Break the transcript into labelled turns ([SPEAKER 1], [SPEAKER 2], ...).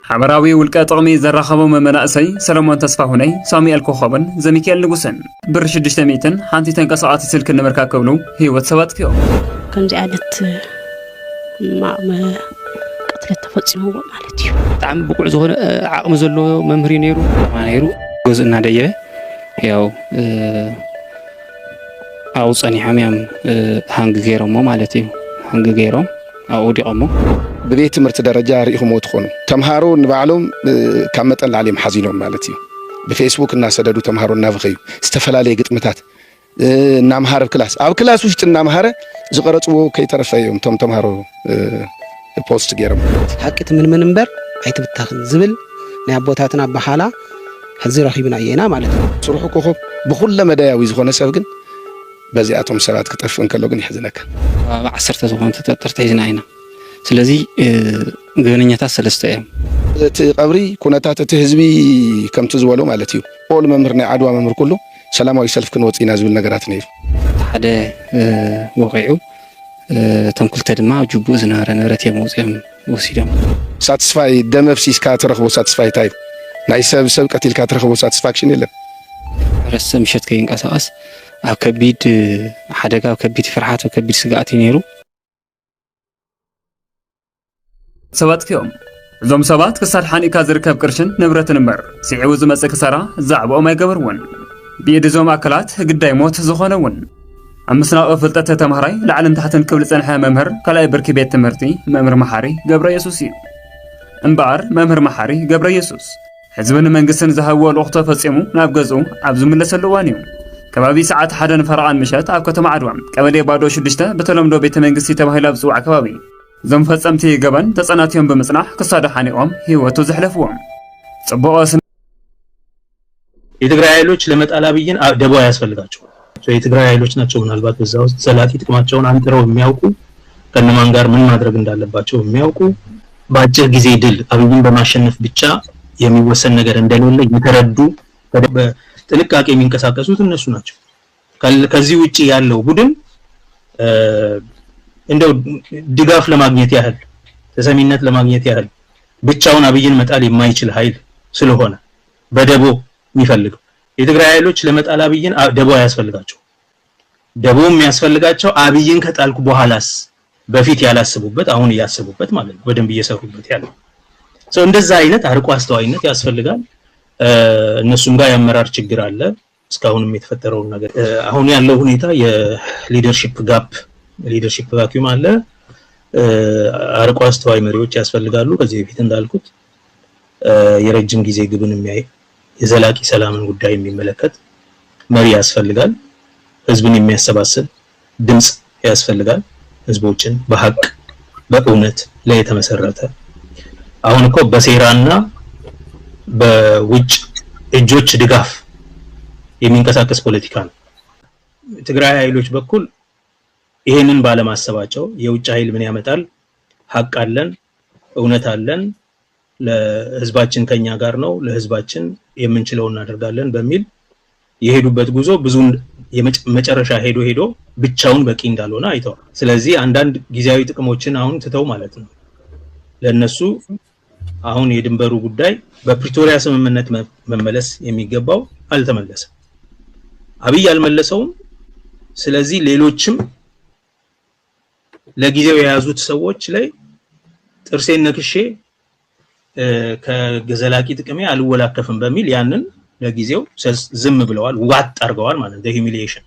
[SPEAKER 1] حمراوي ولقى طقمي زراخبو ممناسي سلمون تصفاهوني ساميال كوخبن زميكيل نغوسن برش دشتميتن حانتي تنقصات سلك نمركا كبلو هيوت سوات كيو
[SPEAKER 2] كم زعلت ما قتلت تفصيمو مالتي
[SPEAKER 3] طعم بقع زغون عقم زلو ممري نيرو ما نيرو جزءنا ديه ያው አውጸኒ ሐሚያም ሃንግ ገይሮሞ ማለት እዩ ሃንግ ገይሮም አውዲኦሞ
[SPEAKER 4] በቤት ትምህርት ደረጃ ሪኢኹሞ ትኾኑ ተምሃሮ ንባዕሎም ካብ መጠን ላዕሊም ሓዚኖም ማለት እዩ በፌስቡክ እና ሰደዱ ተምሃሮ እናብኸዩ ዝተፈላልየ ግጥምታት እናምሃረ ኣብ ክላስ ውሽጥ እናምሃረ ዝቀረጽዎ ከይተረፈዮም ተምሃሮ ፖስት ገይሮም
[SPEAKER 5] ሐቂት ምን እንበር አይትብታኽን ዝብል ናይ አቦታትና በኋላ ሕዚ ረኺብና የና ማለት ነው ስሩሑ ኮኸብ ብኹለ መዳያዊ ዝኾነ ሰብ ግን በዚኣቶም ሰባት ክጠፍን ከሎ ግን ይሕዝነካ
[SPEAKER 3] ብ10 ዝኾኑ ተጠርጥርቲ ሒዝና ኢና ስለዚ ገበነኛታት ሰለስተ እዮም
[SPEAKER 4] እቲ ቀብሪ ኩነታት እቲ ህዝቢ ከምቲ ዝበሎ ማለት እዩ ኦል መምህር ናይ ዓድዋ መምህር ኩሉ ሰላማዊ ሰልፍ ክንወፅኢና ዝብል ነገራት ነይሩ
[SPEAKER 3] ሓደ ወቂዑ እቶም ክልተ ድማ ጅቡእ ዝነበረ ንብረት እዮም ወፂኦም ወሲዶም
[SPEAKER 4] ሳትስፋይ ደመፍሲስካ ትረኽቦ ሳትስፋይ እንታይ ናይ ሰብ ቀቲልካ ትረኽቦ ሳትስፋክሽን የለን
[SPEAKER 3] ረሰ ምሸት ከይንቀሳቀስ ኣብ ከቢድ ሓደጋ ኣብ ከቢድ ፍርሓት ኣብ ከቢድ ስጋኣት ነይሩ
[SPEAKER 1] ሰባት ኪዮም እዞም ሰባት ክሳድ ሓኒካ ዝርከብ ቅርሽን ንብረትን እምበር ሲዒቡ ዝመጽእ ክሳራ ዛዕቦኦም ኣይገበርዎን ብየድዞም ኣካላት ግዳይ ሞት ዝኾነውን ኣምስናቕ ፍልጠት ተምሃራይ ላዕልን ታሕትን ክብል ጸንሐ መምህር ካልኣይ ብርኪ ቤት ትምህርቲ መምህር መሓሪ ገብረ ኢየሱስ እዩ እምበኣር መምህር መሓሪ ገብረ ኢየሱስ حزبن منقسن زهوا الوقت فصيمو ناب ገዝኡ ኣብ ዝምለሰሉ እዋን እዩ ከባቢ ሰዓት 1 ፈረቓን ምሸት ኣብ ከተማ ዓድዋ ቀበሌ ባዶ 6 በተለምዶ ቤተ መንግስቲ ተባሂላ ብጽዋዕ ከባቢ ዞም ፈጸምቲ ገበን ተጸናትዮም በመጽናሕ ክሳደ ሓኒኦም ህይወቱ ዘሕለፍዎም ጽቡቕ
[SPEAKER 6] የትግራይ ኃይሎች ለመጣላብይን ደቦ ያስፈልጋቸው የትግራይ ኃይሎች ናቸው ምናልባት በዛው ውስጥ ሰላቲ ጥቅማቸውን አንጥረው የሚያውቁ ከነማን ጋር ምን ማድረግ እንዳለባቸው የሚያውቁ ባጭር ጊዜ ድል አብይን በማሸነፍ ብቻ የሚወሰን ነገር እንደሌለ የተረዱ በጥንቃቄ የሚንቀሳቀሱት እነሱ ናቸው ከዚህ ውጪ ያለው ቡድን እንደው ድጋፍ ለማግኘት ያህል ተሰሚነት ለማግኘት ያህል ብቻውን አብይን መጣል የማይችል ኃይል ስለሆነ በደቦ የሚፈልገው የትግራይ ኃይሎች ለመጣል አብይን ደቦ ያስፈልጋቸው ደቦ የሚያስፈልጋቸው አብይን ከጣልኩ በኋላስ በፊት ያላስቡበት አሁን ያስቡበት ማለት ነው በደንብ እየሰሩበት ያለው እንደዛ አይነት አርቆ አስተዋይነት ያስፈልጋል እነሱም ጋር ያመራር ችግር አለ እስካሁንም የተፈጠረው ነገር አሁን ያለው ሁኔታ የሊደርሺፕ ጋፕ ሊደርሺፕ ቫኩም አለ አርቆ አስተዋይ መሪዎች ያስፈልጋሉ ከዚህ በፊት እንዳልኩት የረጅም ጊዜ ግብን የሚያይ የዘላቂ ሰላምን ጉዳይ የሚመለከት መሪ ያስፈልጋል ህዝብን የሚያሰባስብ ድምጽ ያስፈልጋል ህዝቦችን በሐቅ በእውነት ላይ የተመሰረተ አሁን እኮ በሴራና በውጭ እጆች ድጋፍ የሚንቀሳቀስ ፖለቲካ ነው ትግራይ ኃይሎች በኩል ይሄንን ባለማሰባቸው የውጭ ኃይል ምን ያመጣል ሐቅ አለን እውነት አለን ለህዝባችን ከኛ ጋር ነው ለህዝባችን የምንችለው እናደርጋለን በሚል የሄዱበት ጉዞ ብዙ የመጨረሻ ሄዶ ብቻውን በቂ እንዳልሆነ አይተዋል ስለዚህ አንዳንድ ጊዜያዊ ጥቅሞችን አሁን ትተው ማለት ነው ለነሱ አሁን የድንበሩ ጉዳይ በፕሪቶሪያ ስምምነት መመለስ የሚገባው አልተመለሰም አብይ አልመለሰውም ስለዚህ ሌሎችም ለጊዜው የያዙት ሰዎች ላይ ጥርሴን ነክሼ ከገዘላቂ ጥቅሜ አልወላከፍም በሚል ያንን ለጊዜው ዝም ብለዋል ዋጥ አርገዋል ማለት ነው ሂሚሊዬሽን